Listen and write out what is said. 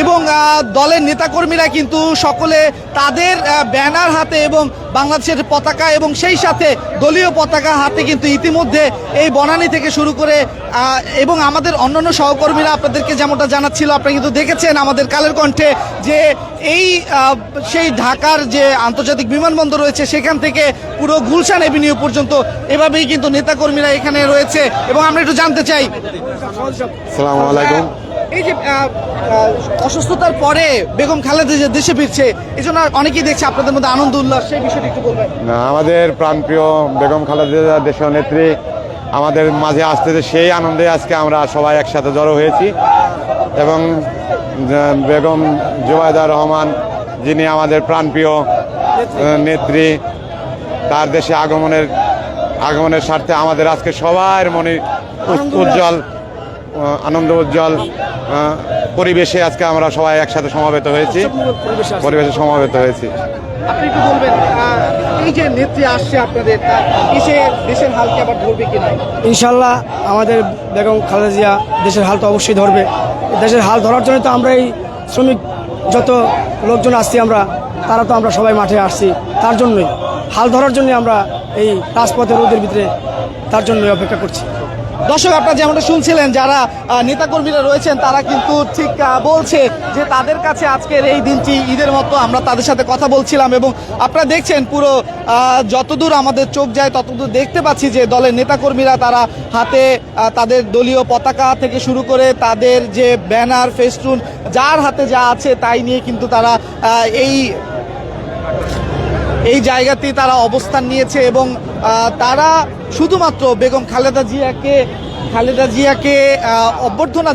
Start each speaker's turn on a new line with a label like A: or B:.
A: এবং দলের নেতাকর্মীরা কিন্তু সকলে তাদের ব্যানার হাতে এবং বাংলাদেশের পতাকা এবং সেই সাথে দলীয় পতাকা হাতে কিন্তু ইতিমধ্যে এই বনানী থেকে শুরু করে এবং আমাদের অন্যান্য সহকর্মীরা আপনাদেরকে যেমনটা জানাচ্ছিল, আপনারা কিন্তু দেখেছেন আমাদের কালের কণ্ঠে যে এই সেই ঢাকার যে আন্তর্জাতিক বিমানবন্দর রয়েছে সেখান থেকে পুরো গুলশান এভিনিউ পর্যন্ত এভাবেই কিন্তু নেতাকর্মীরা এখানে রয়েছে। এবং আমরা একটু জানতে চাই,
B: আসসালামু আলাইকুম।
A: এই যে অসুস্থতার পরে বেগম খালেদা জিয়া দেশে ফিরছে, এই জন্য অনেকেই দেখছে আপনাদের মধ্যে আনন্দ উল্লাস, সেই বিষয়টি একটু বলবেন।
B: আমাদের প্রাণপ্রিয় বেগম খালেদা জিয়া দেশীয় নেত্রী আমাদের মাঝে আসতেছে, সেই আনন্দে আজকে আমরা সবাই একসাথে জড়ো হয়েছি। এবং বেগম জুবাইদা রহমান, যিনি আমাদের প্রাণপ্রিয় নেত্রী, তার দেশে আগমনের স্বার্থে আমাদের আজকে সবার মনে উজ্জ্বল আনন্দ উজ্জ্বল পরিবেশে আজকে আমরা সবাই একসাথে সমবেত হয়েছি।
A: আপনি একটু বলবেন, এই যে নেত্রী আসছে আপনাদের, এসে দেশের হালকে আবার ধরবে কিনা?
C: ইনশাল্লাহ আমাদের বেগম খালেদা জিয়া দেশের হাল তো অবশ্যই ধরবে। দেশের হাল ধরার জন্য তো আমরা এই শ্রমিক যত লোকজন আসছি তারা তো আমরা সবাই মাঠে আসছি তার জন্যই, হাল ধরার জন্য আমরা এই রাজপথে রোদের ভিতরে তার জন্যই অপেক্ষা করছি।
A: দর্শক, আপনারা যেমনটা শুনছিলেন, যারা নেতাকর্মীরা রয়েছেন তারা কিন্তু ঠিক বলছে যে তাদের কাছে আজকের এই দিনটি ঈদের মতো। আমরা তাদের সাথে কথা বলছিলাম এবং আপনারা দেখছেন পুরো যতদূর আমাদের চোখ যায় ততদূর দেখতে পাচ্ছি যে দলের নেতাকর্মীরা তারা হাতে তাদের দলীয় পতাকা থেকে শুরু করে তাদের যে ব্যানার, ফেস্টুন, যার হাতে যা আছে তাই নিয়ে কিন্তু তারা এই জায়গাতেই তারা অবস্থান নিয়েছে এবং তারা শুধুমাত্র বেগম খালেদা জিয়াকে অভ্যর্থনা